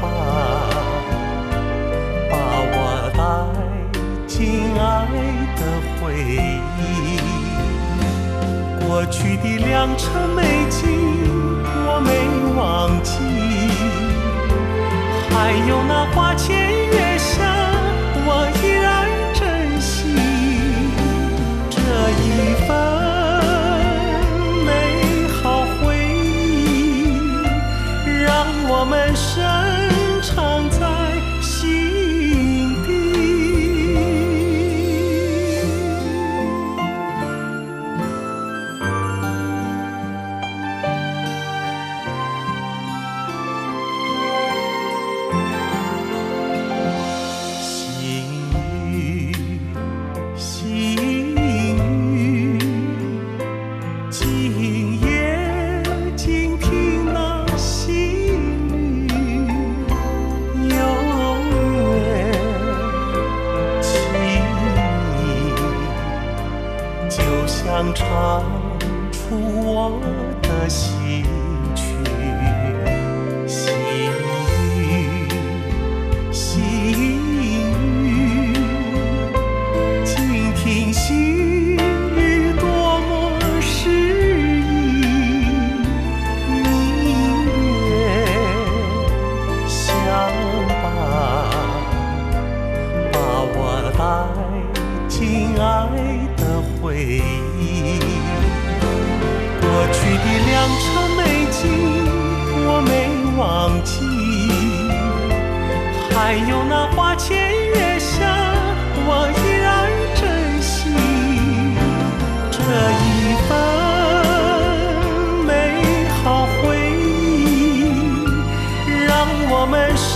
吧，把我带进爱的回忆。过去的良辰美景我没忘记，还有那花前月下我依然珍惜。这一份美好回忆，让我们深藏在心底。唱出我的心曲，细雨，细雨，静听细雨多么诗意。明月相伴，把我带进爱的回忆。过去的良辰美景我没忘记，还有那花前月下我依然珍惜。这一份美好回忆，让我们深